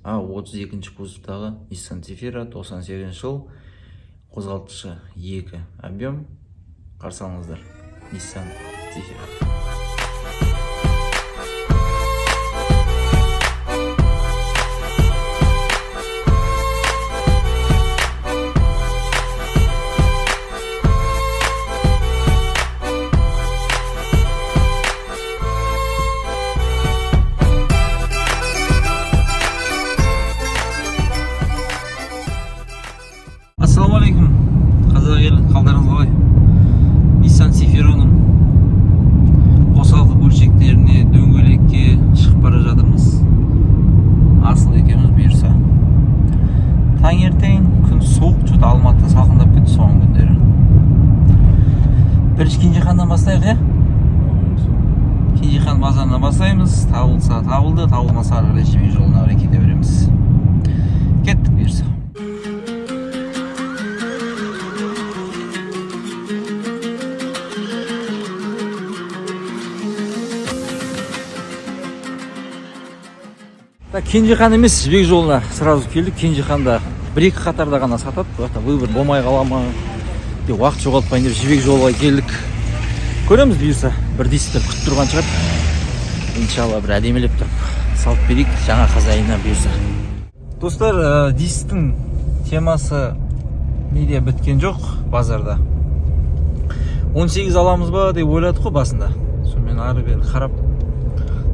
А32 кузовтағы Nissan Zafira 98 жыл, қозғалтқышы 2 объем. Қарсы алыңыздар, Nissan Zafira. Ассалаумағалейкум, қазақ елі, қалдарыңыз қалай? Nissan Zafira'ның қосалқы бөлшектеріне дөңгелекке шығып бара жатырмыз. Асыл екеуміз бұйырса. Таңертең күн суық, что-то Алматыда салқындап кетті соңғы күндері. Бірінші Кенжеханнан бастайық, Кенжехан базарынан бастаймыз. Табылса табылды, табылмаса ары қарай жібек жолына қарай кете береміз. Кеттік бұйырса. Кенжехан емес, жібек жолына сразу келдік. Кенжеханда бір-екі қатарда ғана сатады. Выбор болмай қала ма, уақыт жоғалтпайын деп жібек жолға келдік. Көреміз бұйырса, бір дисктер күтіп тұрған шығар. Иншалла бір әдемелеп тұрып салып берейік жаңа хозяиннан бұйырса. Достар, дисктің темасы неде біткен жоқ базарда. 18 аламыз ба деп ойладық қой басында. Сонымен ары бері қарап,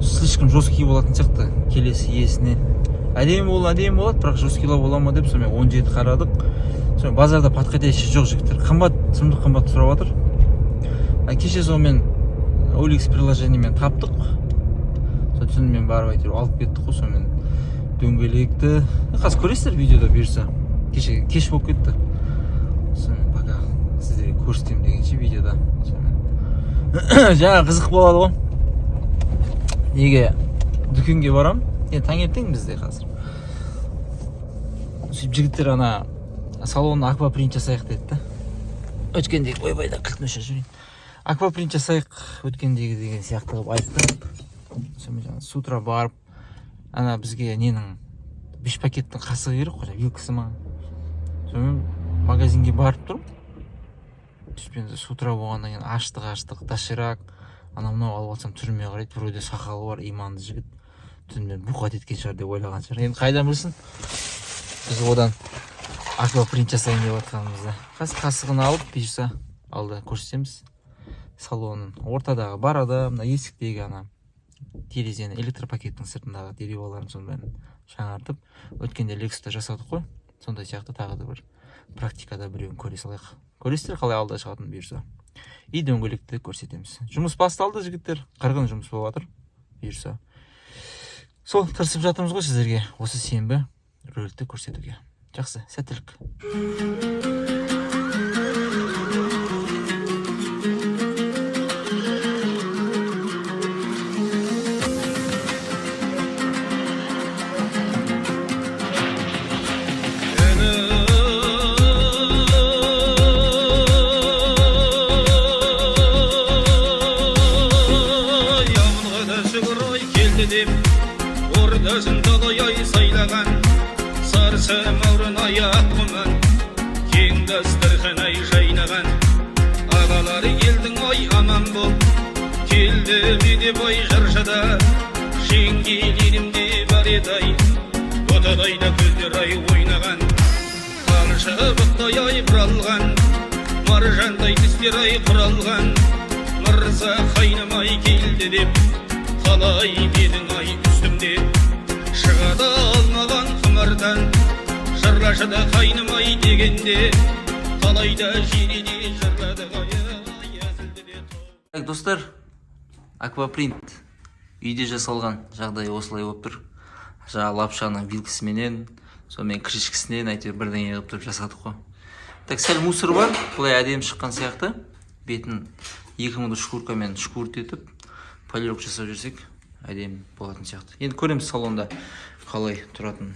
слишком жесткий болатын сияқты келесі иесіне. Әдемі болады, бірақ жесткилау бола ма деп сонымен 17 қарадық. Сонымен базарда подходящий жоқ жігіттер. Қымбат, сұмдық қымбат сұрап жатыр. Кеше сонымен OLX приложениемен таптық. Түнімен барып әйтеуір алып кеттік қой. Сонымен дөңгелекті қазір көресіздер видеода бұйырса. Кеше кеш болып кетті. Сонымен пока сіздерге көрсетемін дегенше видеода. Жаңа қызық болады ғой. Неге дүкенге барам? Таңертең бізде қазір. Сөйтіп жігіттер ана салонына аквапринт жасайық деді. Өткендегі ойбайда кілтін өшір жүрейін. Аквапринт жасайық өткендегі деген сияқты қылып айтты. Сонымен с утра барып, ана бізге ненің 5 пакеттің қасығы керек қой, вилкасы ма. Сонымен магазинге барып тұрып, түспен с утра болғаннан кейін аштық, доширак. Анау алып алсам түріме қарайды, біреуде сақалы бар, иманды жігіт. Түнімен бұқат еткен шығар деп ойлаған шығар. Енді қайдан білсін? Біз одан аквапринт жасайын деп жатқанымызда. Қасығын алып, бұйырса алды көрсетеміз. Салонын ортадағы барада, мына есіктегі ана терезені, электропакеттің сыртындағы дереваларын сонымен жаңартып, өткенде Lexus'та жасадық қой. Сондай сияқты тағы да бір практикада біреуін көре салайық. Көресіздер қалай алда шығатын бұйырса. И дөңгелекті көрсетеміз. Жұмыс басталды жігіттер, қырғын жұмыс болып жатыр бұйырса. Сол тырысып жатырмыз ғой сіздерге осы сенбі роликті көрсетуге. Жақсы, сәттілік. Ордасын талай сайлаған сарсы маурын аяқ құман кең дастархан ай жайнаған ағалары елдің ай аман бол келді ме бай жаршада жеңгелерімде бар еді ай отадайда көздер ай ойнаған қамшы бұқтай ай бұралған маржандай тістер ай құралған мырза қайнамай келді деп қалай бедің ай үстімде шығады алмаған құмардан жырлашыда қайнымай дегенде қалайда жиреде жырлады ғайы. Достар, аквапринт үйде жасалған жағдай осылай болып тұр. Жаңа лапшаның вилкісіменен, сонымен крышкісінен әйтеуір бірдеңе қылып тұрып жасадық қой. Сәл мусор бар, бұлай әдемі шыққан сияқты. Бетін 2000 шкуркамен шкурт етіп полировка жасап жүрсек әдемі болатын сияқты. Енді көреміз салонда қалай тұратын.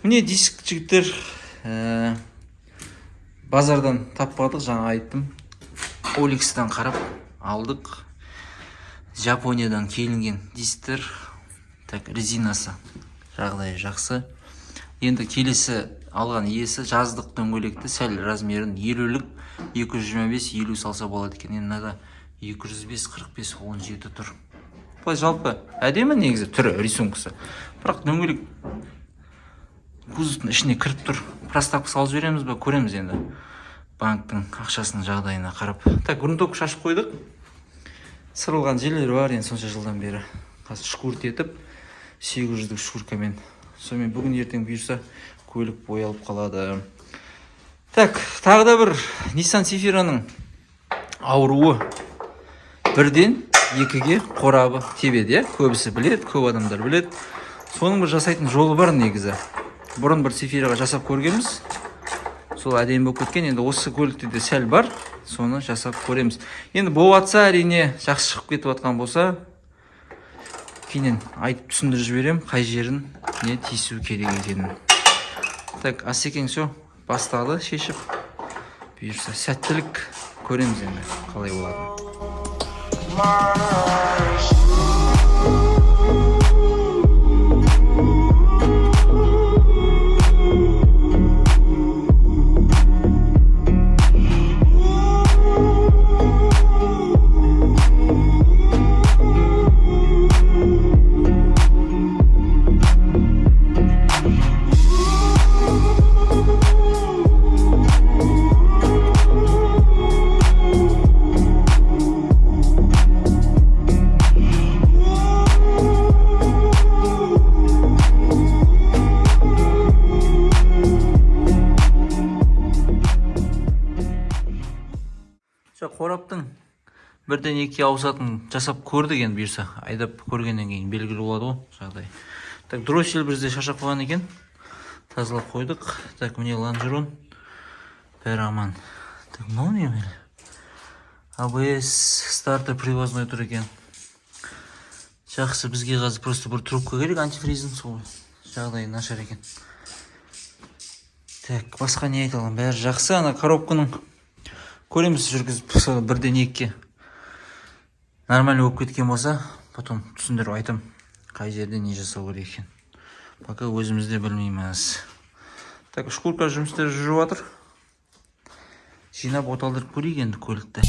Міне диск жігіттер, базардан таппадық, жаңа айттым. OLX-тан қарап алдық. Жапониядан келінген дисктер. Резинасы жағдайы жақсы. Енді келесі алған иесі жаздық дөңгелекті сәл размерін 50-лік 225-50 салса болады екен. Енді мынада 205-45 17 тұр. Былай жалпы әдемі негізі түрі, рисункасы. Бірақ дөңгелек кузовтың ішіне кіріп тұр. Проставка салып жібереміз бе, көреміз енді. Банктың ақшасының жағдайына қарап. Так, грунтовка шашып қойдық. Сырылған жерлері бар, енді сонша жылдан бері. Қазір шкурт етіп, 800-лік шкуркамен. Сонымен бүгін ертең бұйырса көлік боялып қалады. Так, тағы да бір Nissan Safira'ның ауруы бірден екіге қорабы тебеді, көбісі білет, көп адамдар білет. Соның бір жасайтын жолы бар негізі. Бұрын бір Safira'ға жасап көргенбіз. Сол әдемі болып кеткен. Енді осы көлікте де сәл бар. Соны жасап көреміз. Енді болатса, әрине жақсы шығып кетіп жатқан болса, кейінен айтып түсіндіріп жіберем, қай жерін не тиісу керек екенін. Так, Асекең все бастады шешіп. Бұйырса сәттілік, көреміз енді қалай болады. Қораптың бірден екі ауысатын жасап көрдік, енді бұйырса айдап көргеннен кейін белгілі болады ғой жағдай. Так, дроссель бізде шашап қойған екен, тазалап қойдық. Так, міне лонжерон бәрі аман. Так, мынау не мені? ABS стартер привозной тұр екен. Жақсы, бізге қазір просто бір трубка керек, антифризін, сол жағдай нашар екен. Так, басқа не айталым, бәрі жақсы. Ана коробканың көреміз жүргізіп, бірден екіге нормально болып кеткен болса, потом түсіндіріп айтам, қай жерде не жасау керек екен. Пока өзімізде білмейміз. Так, шкурка жұмыстары жүріп жатыр. Жинап оталдырып көрейік енді көлікті.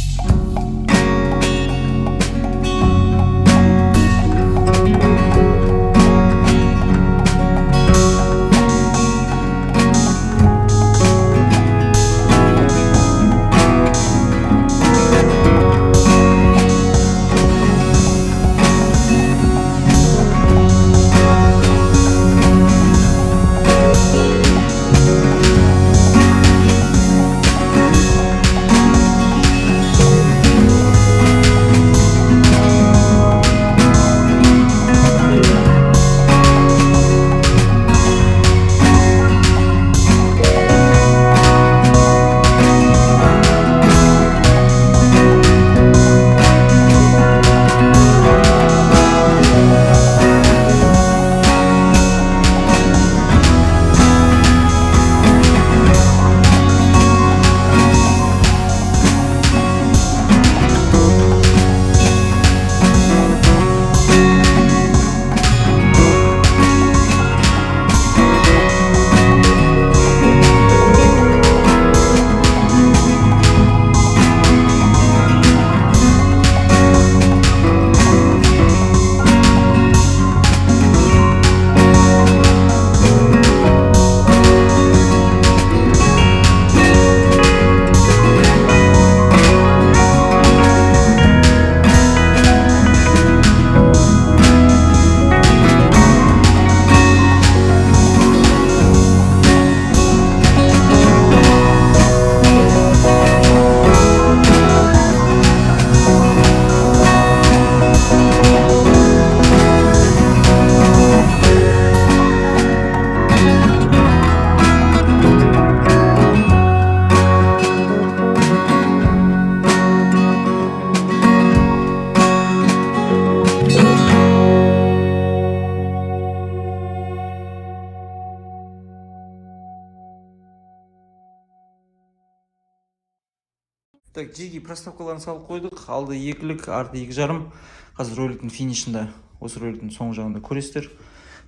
Так, жеге проставкаларын салып қойдық. Алды 2-лік, арты 2,5. Қазір роликтің финишінде, осы роликтің соңғы жағында көресіздер.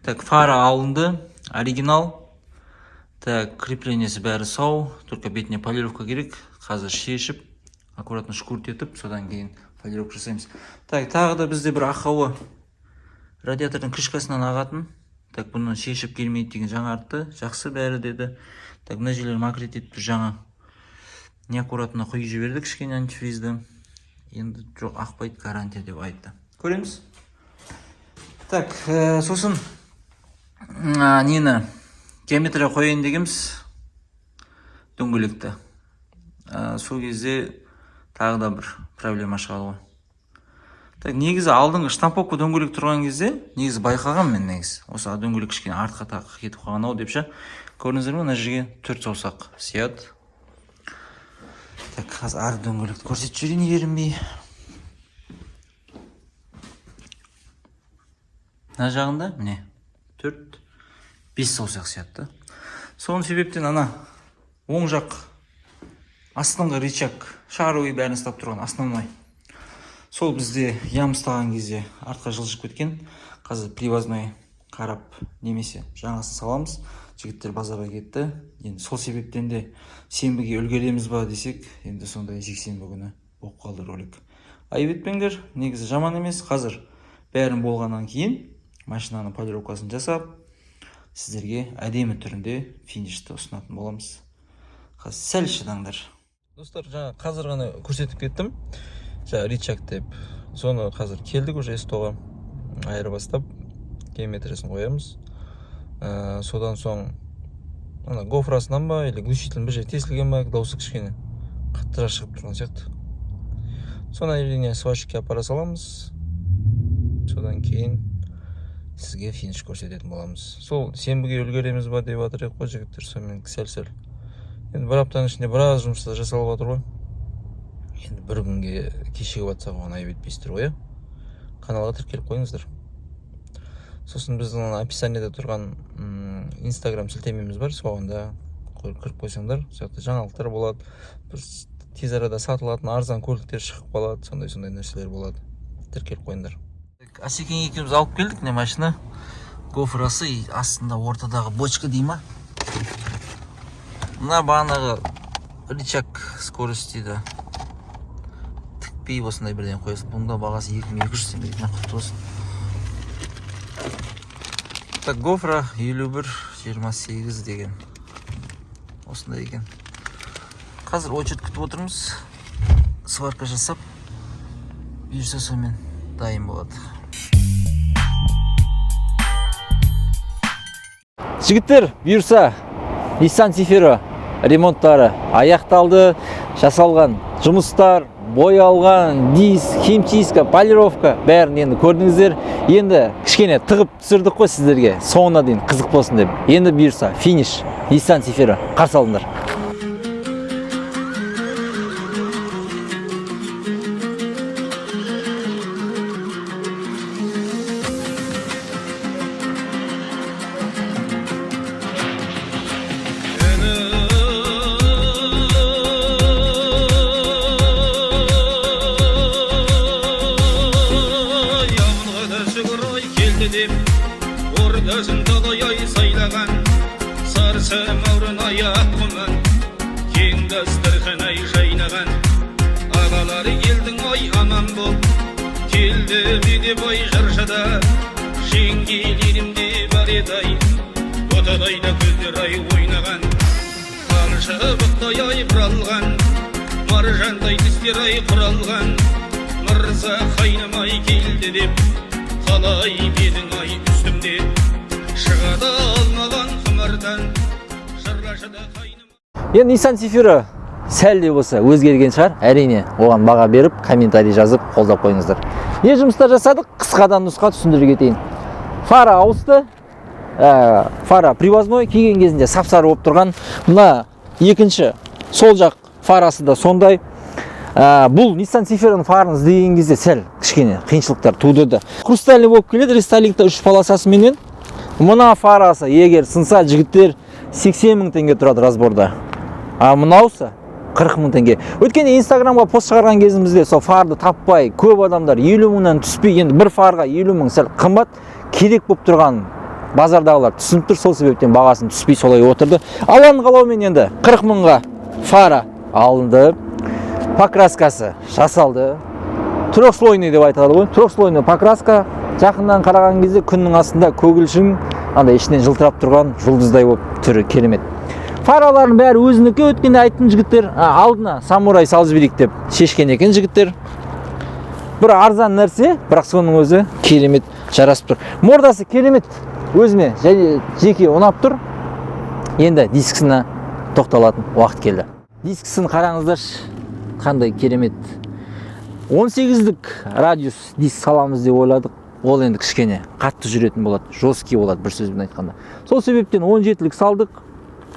Так, фара алынды, оригинал. Так, креплениясы бәрі сау, только бетіне полировка керек. Қазір шешіп, аккуратно шкурт етіп, содан кейін полировка жасаймыз. Так, тағы да бізде бір ақауы радиатордың крышкасынан ағатын. Так, бұны шешіп келмейді деген жаңартты. Жақсы бәрі деді. Так, мына жерлер мокрить етіп жаңа. Неаккуратно құйып жібердік кішкене антифризді. Енді жоқ ақпайды, гарантия деп айтты. Көреміз. Так, сосын нені геометрия қойын дегенбіз дөңгелекті. Сол кезде тағы да бір проблема шығады ғой. Так, негізі алдыңғы штамповка дөңгелек тұрған кезде негізі байқаған мен негізі. Осы дөңгелек кішкене артқа таққа кетіп қалған ау деп ше. Көрдіңіздер ме, мына жерге 4 саусақ сияды. Так, қазір ар дөңгелекті көрсетіп жіберейін ерінбей. Мына жағында міне 4-5 саусақ сияды. Соның себептен ана оң жақ астыңғы рычаг шаровый бәрін ұстап тұрған основной. Сол бізде ям ұстаған кезде артқа жылжып кеткен. Қазір привозной қарап немесе жаңасын саламыз. Жігіттер базарға кетті. Енді сол себептен де сенбіге үлгереміз ба десек, енді сондай жексенбі күні болып қалды ролик. Айып етпеңдер, негізі жаман емес. Қазір бәрін болғаннан кейін машинаның полировкасын жасап, сіздерге әдемі түрінде финишті ұсынатын боламыз. Қазір сәл шыдаңдар. Достар, жаңа қазір ғана көрсетіп кеттім. Жаңа рычаг деп. Соны қазір келдік уже эстоға айырбастап геометриясын қоямыз. Содан соң ана гофрасынан ба или глушитель бір жер тесілген ба, дауысы кішкене қаттырақ шығып тұрған сияқты. Соны әрине сварщикке апара саламыз. Содан кейін сізге финиш көрсететін боламыз. Сол сенбіге үлгереміз ба деп жатыр қой жігіттер, сонымен сәл-сәл. Енді бір аптаның ішінде біраз жұмыстар жасалып жатыр ғой. Енді бір күнге кешігіп жатсақ оған айып етпейсіздер ғой. Каналға тіркеліп қойыңыздар. Сосын біздің описаниеде тұрған Instagram сілтемеміз бар, соғанда кіріп қойсаңдар, сояқта жаңалықтар болады. Тез арада сатылатын арзан көліктер шығып қалады, сондай нәрселер болады. Тіркеліп қойыңдар. Асекең екеуміз алып келдік не машина. Гофрасы астында ортадағы бочка дей ма? Мына бағанағы рычаг скорость дейді. Тікпей осындай бірден қоясың. Бұнда бағасы 2200 теңге құтты болсын. Так, гофра 51-28 деген. Осындай екен. Қазір очередь күтіп отырмыз. Сварка жасап, бұйырса сонымен дайын болады. Жігіттер, бұйырса Nissan Zafira ремонттары аяқталды. Жасалған жұмыстар, боялған, диск, химчистка, полировка бәрін енді көрдіңіздер. Енді кішкене тығып түсірдік қой сіздерге, соңына дейін қызық болсын деп. Енді бұйырса финиш Nissan Zafira қарсы алыңдар. Ordaсын талай сайлаған сарсы маурын аяқ құман кең дастархан ай жайнаған ағалары елдің ай аман бол келді беде бай жаршада жеңгелерімде бар еді ай отадайда көздер ай ойнаған қаршы бұқтай ай бұралған маржандай тістер ай құралған мырза қайнамай келді деп қалай бедің ай үстімде шығады алмаған құмардан жырлашыда қайным. Енді Nissan Zafira сәл де болса өзгерген шығар, әрине оған баға беріп комментарий жазып қолдап қойыңыздар. Не жұмыстар жасадық, қысқадан нұсқа түсіндіріп кетейін. Фара ауысты, фара привозной, киген кезінде сап-сары болып тұрған. Мына екінші сол жақ фарасы да сондай. Бұл Nissan Zafira'ның фарын іздеген кезде сәл кішкене қиыншылықтар тудырды. Хрустальный болып келеді, рестайлингта 3 полосасымен. Мына фарасы егер сынса жігіттер 80 000 теңге тұрады разборда. Мынаусы 40 000 теңге. Өткенде Instagramға пост шығарған кезімізде сол фарды таппай көп адамдар 50 000-нан түспей, енді бір фарға 50 000 сәл қымбат керек болып тұрған базардағылар түсініп тұр, сол себептен бағасын түспей солай отырды. Алланың қалауымен енді 40 мыңға фара алынды, покраскасы жасалды. Трехслойный деп айтады ғой. Трехслойный покраска, жақыннан қараған кезде күннің астында көгілшін, андай ішінен жылтырап тұрған жұлдыздай болып түрі керемет. Фаралардың бәрі өзінікі, өткенде айттым жігіттер, алдына самурай салып жіберейік деп шешкен екен жігіттер. Бір арзан нәрсе, бірақ соның өзі керемет жарасып тұр. Мордасы керемет, өзіме жеке ұнап тұр. Енді дискісіне тоқталатын уақыт келді. Дискісін қараңыздаршы, қандай керемет. 18-лік радиус диск саламыз деп ойладық. Ол енді кішкене қатты жүретін болады, жесткий болады бір сөзбен айтқанда. Сол себептен 17-лік салдық.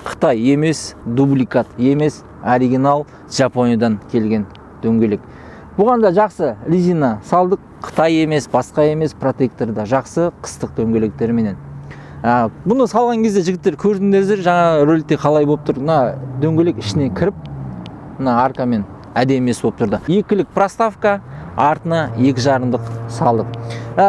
Қытай емес, дубликат емес, оригинал Жапониядан келген дөңгелек. Бұған да жақсы резина салдық. Қытай емес, басқа емес, протекторда жақсы қыстық дөңгелектерменен. Бұны салған кезде жігіттер көрдіңіздер, жаңа роликте қалай болып тұр. Мына дөңгелек ішіне кіріп, мына аркамен әдемі болып тұрды. 2-лік проставка, артына 2 жарымдық салдық.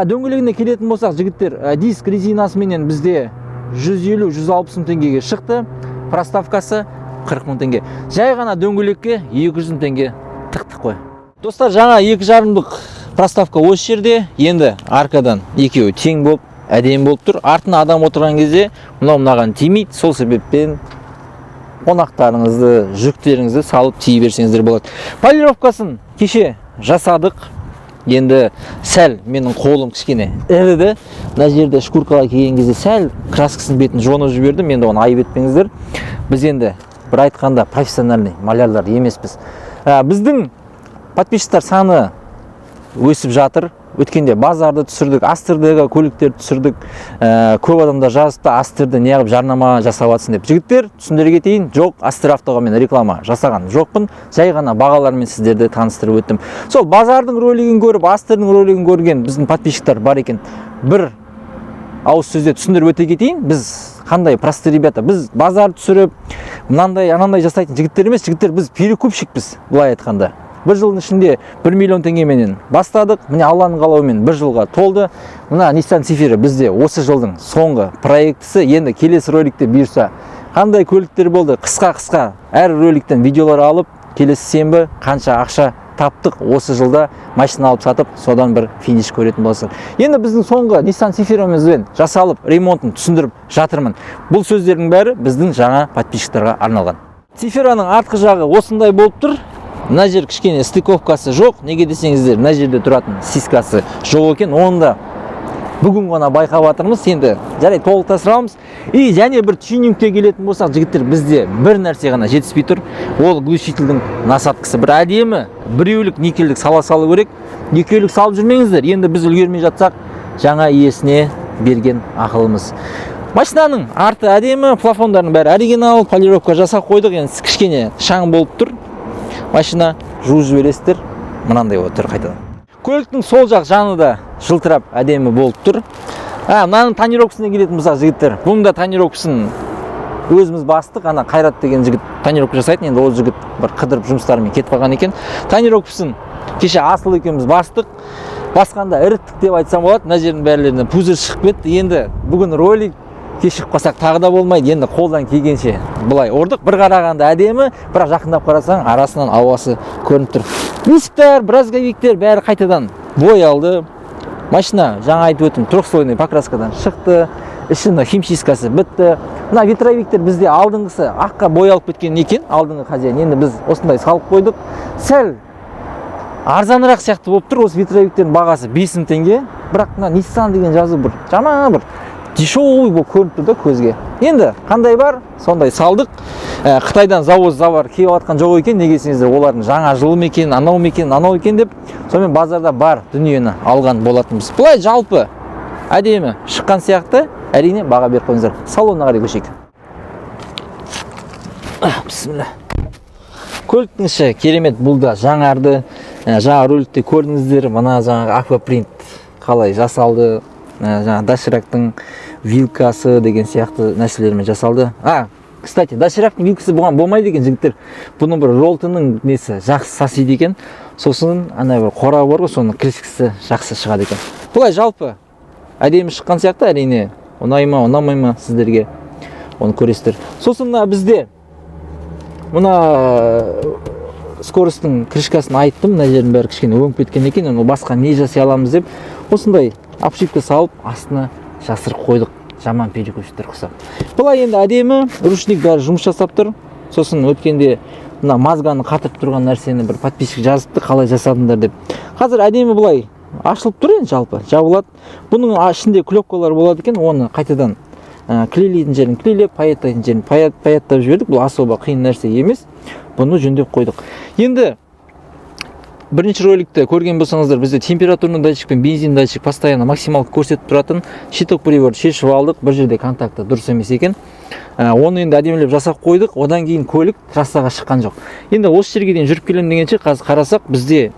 Дөңгелегіне келетін болсақ, жігіттер, диск резинасыменен бізде 150-160 мың теңгеге шықты. Проставкасы 40 мың теңге. Жай ғана дөңгелекке 200 мың теңге тықтық қой. Достар, жаңа 2 жарымдық проставка осы жерде. Енді аркадан екеуі тең болып, әдемі болып тұр. Артына адам отырған кезде мынаған тимейді. Сол себеппен қонақтарыңызды, жүктеріңізді салып тие берсеңіздер болады. Полировкасын кеше жасадық. Енді сәл менің қолым кішкене іріді. Мына жерде шкуркаға келген кезде сәл краскасын бетін жонып жібердім. Енді оны айып етпеңіздер. Біз енді бір айтқанда профессиональный малярлар емеспіз. Біздің подписчиктар саны өсіп жатыр. Өткенде базарды түсірдік, Астердегі көліктерді түсірдік. Көп адамдар жазыпты, Астерді неғып жарнама жасап жатсың деп. Жігіттер, түсіндіре кетейін, жоқ, Астер автоға мен реклама жасаған жоқпын. Жай ғана бағалармен сіздерді таныстырып өттім. Сол базардың ролигін көріп, Астердің ролигін көрген біздің подписчиктар бар екен. Бір ауыз сөзде түсіндіріп өте кетейін. Біз қандай просты ребята, біз базар түсіріп, мынандай, анандай жасайтын жігіттер емес, жігіттер біз перекупщикпіз, былай айтқанда. Бір жылдың ішінде 1 миллион теңгеменен бастадық. Міне Алланың қалауымен 1 жылға толды. Мына Nissan Safira бізде осы жылдың соңғы проектісі. Енді келесі роликте бұйырса қандай көліктер болды, қысқа әр роликтен видеолар алып, келесі сенбі қанша ақша таптық осы жылда машина алып сатып, содан бір финиш көретін боласыздар. Енді біздің соңғы Nissan Safira'мызбен жасалып, ремонтын түсіндіріп жатырмын. Бұл сөздердің бәрі біздің жаңа подписчиктарға арналған. Safira'ның артқы жағы осындай болып тұр. Мына жер кішкене стыковкасы жоқ. Неге десеңіздер, мына жерде тұратын сискасы жоқ екен. Оны да бүгін ғана байқап жатырмыз. Енді жарай толық тасырамыз. И және бір тюнингке келетін болсақ, жігіттер, бізде бір нәрсе ғана жетіспей тұр. Ол глушительдің насадкасы. Бір әдемі, біреулік никельдік сала салу керек. Екеулік салып жүрмеңіздер. Енді біз үлгермей жатсақ, жаңа иесіне берген ақылымыз. Машинаның арты әдемі, плафондардың бәрі оригинал, полировка жасап қойдық. Енді кішкене шаң болып тұр. Машина жуып жібересіздер, мынандай болып тұр қайтадан. Көліктің сол жақ жаны да жылтырап әдемі болып тұр. Мынаның тонировкасына келетін болсақ, жігіттер, бұның да тонировкасын өзіміз бастық. Ана Қайрат деген жігіт тонировка жасайтын, енді ол жігіт бір қыдырып жұмыстарымен кетіп қалған екен. Тонировкасын кеше Асыл екеуміз бастық. Басқанда іріттік деп айтсам болады. Мына жердің бәрілерінен пузырь шығып кетті. Енді бүгін ролик кешігіп қалсақ тағы да болмайды. Енді қолдан келгенше былай ұрдық. Бір қарағанда әдемі, бірақ жақындап қарасаң арасынан ауасы көрініп тұр. Дисктер, бразговиктер бәрі қайтадан боялды. Машина, жаңа айтып өттім, трехслойный покраскадан шықты. Ішінің химчисткасы бітті. Мына ветровиктер бізде алдыңғысы аққа боялып кеткен екен, алдыңғы хозяин. Енді біз осындай салып қойдық. Сәл арзанырақ сияқты болып тұр. Осы ветровиктердің бағасы 5 мың теңге. Бірақ мына Nissan деген жазу бір жаман бір дешевый болып көрініп тұр да көзге. Енді қандай бар, сондай салдық. Қытайдан завод келіп жатқан жоқ екен. Неге десеңіздер, олардың жаңа жылы екен, анау екен деп, сонымен базарда бар дүниені алған болатынбыз. Бұлай жалпы әдемі шыққан сияқты, әрине баға беріп қойыңыздар. Салонына қарай көшейік. Бисмилля. Көліктің іші керемет, бұл да жаңарды. Жаңа роликте көрдіңіздер, мына жаңағы аквапринт қалай жасалды. Жаңа доширактың вилкасы деген сияқты нәрселермен жасалды. Кстати, доширактың вилкасы бұған болмайды екен, жігіттер. Бұның бір ролтының несі жақсы сасиды екен. Сосын ана бір қора бар ғой, соның крышкасы жақсы шығады екен. Бұлай жалпы әдемі шыққан сияқты, әрине ұнай ма ұнамай ма сіздерге, оны көресіздер. Сосын мына бізде мына скоростың крышкасын айттым, мына жердің бәрі кішкене өңіп кеткен екен, оны басқа не жасай аламыз деп осындай обшивка салып астына жасырып қойдық, жаман переключтер құсап. Бұлай енді әдемі ручник бәрі жұмыс жасап тұр. Сосын өткенде мына мазганы қатырып тұрған нәрсені бір подписчик жазыпты, қалай жасадыңдар деп. Қазір әдемі бұлай ашылып тұр енді, жалпы жабылады. Бұның ішінде клепкалар болады екен, оны қайтадан клейлейтін жерін клейлеп, паяттайтын жерін паяттап жібердік. Бұл особо қиын нәрсе емес. Бұны жөндеп қойдық. Енді бірінші роликті көрген болсаңыздар, бізде температурный датчик пен бензин датчик постоянно максималды көрсетіп тұратын. Щиток привод шешіп алдық. Бір жерде контакты дұрыс емес екен. Оны енді әдемілеп жасап қойдық. Одан кейін көлік трассаға шыққан жоқ. Енді осы жерге дейін жүріп келем дегенше қазір қарасақ, бізде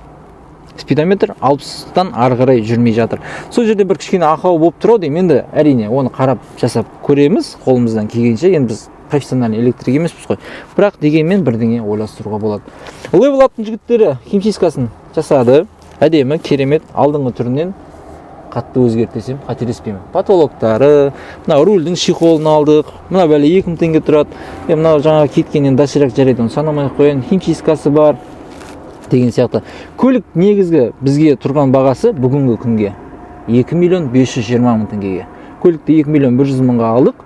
спидометр 60-тан ары қарай жүрмей жатыр. Сол жерде бір кішкене ақау болып тұр деймін. Енді әрине оны қарап жасап көреміз қолымыздан келгенше. Енді біз профессиональный электрик емеспіз ғой. Бірақ дегенмен бірдеңе ойластыруға болады. Level Up'тың жігіттері химчисткасын жасады. Әдемі, керемет, алдыңғы түрінен қатты өзгертесем, қателеспеймін. Потолоктары, мына рульдің шихолын алдық. Мына бәле 2000 теңге тұрады. Мына жаңа кеткеннен дашырақ жарайды, оны санамай қояйын. Химчисткасы бар деген сияқты. Көлік негізгі бізге тұрған бағасы бүгінгі күнге 2 миллион 520 мың теңгеге. Көлікті 2 миллион 100 мыңға алдық.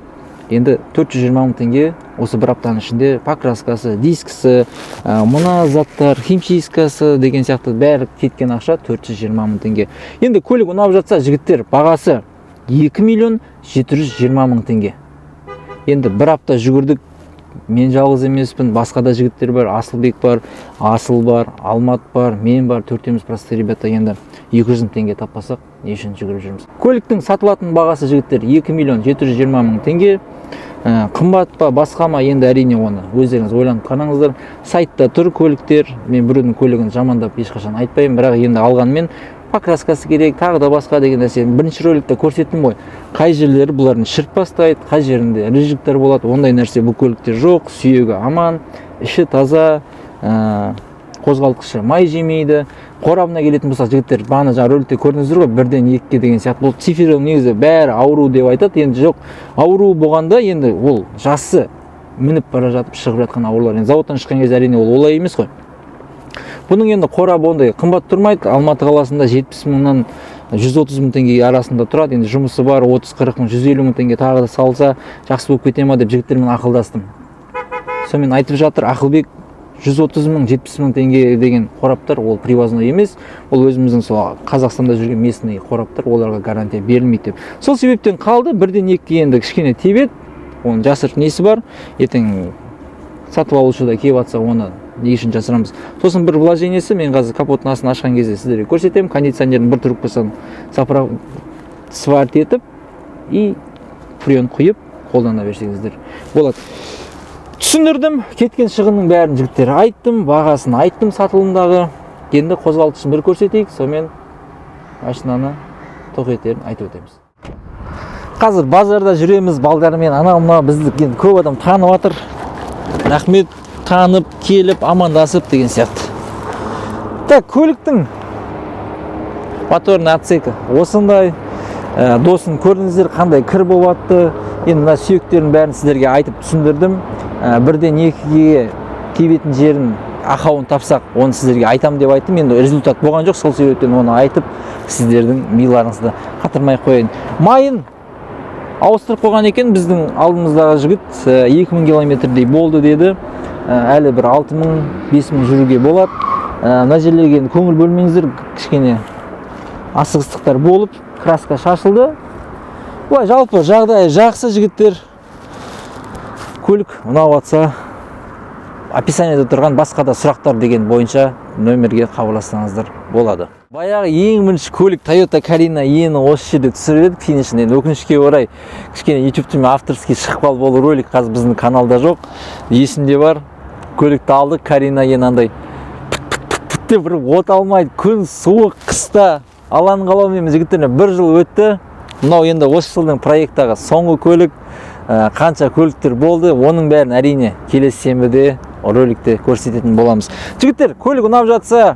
Енді 420 мың теңге осы бір аптаның ішінде покраскасы, дискісі, мына заттар, химчисткасы деген сияқты бәрі кеткен ақша 420 мың теңге. Енді көлік ұнап жатса, жігіттер, бағасы 2 миллион 720 мың теңге. Енді бір апта жүгірдік. Мен жалғыз емеспін, басқа да жігіттер бар, Асылбек бар, Асыл бар, Алмат бар, мен бар, төртеміз простые ребята. Енді 200 мың теңге таппасақ, не үшін жүгіріп жүрміз. Көліктің сатылатын бағасы жігіттер 2 миллион 720 мың теңге. Қымбат па, басқа ма, енді әрине оны өздеріңіз ойланып қараңыздар. Сайтта тұр көліктер. Мен біреудің көлігін жамандап ешқашан айтпаймын, бірақ енді алғанмен покраскасы керек, тағы да басқа деген нәрсені бірінші роликте көрсеттім ғой. Қай жерлері бұлардың шіріп бастайды, қай жерінде рыжықтар болады, ондай нәрсе бұл көлікте жоқ. Сүйегі аман, іші таза, қозғалтқышы май жемейді. Қорабына келетін болсақ, жігіттер, бағана жаңа роликте көрдіңіздер ғой, 1-ден 2-ге деген сияқты. Бұл цифрлы негізі бәрі ауру деп айтады. Енді жоқ, ауру болғанда енді ол жасы мініп бара жатып шығып жатқан аурулар. Енді заводтан шыққан кезде әрине ол олай емес қой. Бұның енді қорабы ондай қымбат тұрмайды. Алматы қаласында 70 мыңнан 130 мың теңге арасында тұрады. Енді жұмысы бар, 30-40 мың, 150 мың теңге тағы да салса жақсы болып кете ма деп жігіттермен ақылдастым. Сонымен айтып жатыр Ақылбек, 130 мың, 70 мың теңге деген қораптар ол привозной емес. Ол өзіміздің сол Қазақстанда жүрген местный қораптар, оларға гарантия берілмейді деп. Сол себептен қалды, 1-ден 2-ге енді кішкене тебет. Оның жасырып несі бар? Ертең сатып алушы да келіп жатса, оны не үшін жасырамыз. Сосын бір вложениесі, мен қазір капоттың астын ашқан кезде сіздерге көрсетемін. Кондиционердің бір трубкасын сварт етіп и фреон құйып қолдана берсеңіздер болады. Түсіндірдім, кеткен шығынның бәрін жігіттер айттым, бағасын айттым сатылымдағы. Енді қозғалтқышын бір көрсетейік, сонымен машинаны тоқетерін айтып өтеміз. Қазір базарда жүреміз, балдармен ана-мына бізді енді көп адам танып жатыр. Рахмет, танып, келіп, амандасып деген сияқты. Так, көліктің моторный отсекі осындай. Досын көрдіңіздер қандай кір болып атты. Енді мына сүйектерін бәрін сіздерге айтып түсіндірдім. 1-ден 2-ге тебетін жерін ақауын тапсақ, оны сіздерге айтам деп айттым. Енді результат болған жоқ, сол себептен оны айтып, сіздердің миларыңызды қатырмай қойын. Майын ауыстырып қойған екен, біздің алдымыздағы жігіт 2000 километрдей болды деді. Әлі бір 6000, 5000 жүруге болады. Мына жерлерге көңіл бөлмеңіздер, кішкене асығыстықтар болып, краска шашылды. Бұлай жалпы жағдай жақсы жігіттер. Көлік ұнап жатса, описаниеде тұрған басқа да сұрақтар деген бойынша нөмерге хабарлассаңыздар болады. Баяғы ең бірінші көлік Toyota Carina ені осы жерде түсіріп едік финишінен. Өкінішке орай кішкене YouTube-тен авторский шықпал болу ролик қазір біздің каналда жоқ. Есімде бар. Көлікті алдық, Carina ені андай деп бір от алмайды. Күн суық, қыста алан қалаумен жігіттеріне 1 жыл өтті. Мынау енді осы жылдың проекттағы соңғы көлік. Қанша көліктер болды, оның бәрін әрине келесі сенбіде роликте көрсететін боламыз. Жігіттер, көлік ұнап жатса,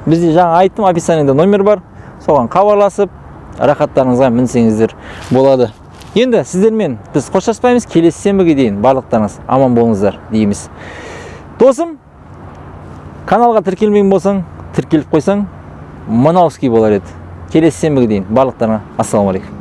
бізде жаңа айттым, описаниеде номер бар. Соған хабарласып, рахаттарыңызға мінсеңіздер болады. Енді сіздермен біз қоштаспаймыз. Келесі сенбіге дейін барлықтарыңыз аман болыңыздар дейміз. Досым, каналға тіркелмеген болсаң, тіркеліп қойсаң, мынауский болар еді. Келесі сенбіге дейін барлықтарыңа ассалаумағалейкум.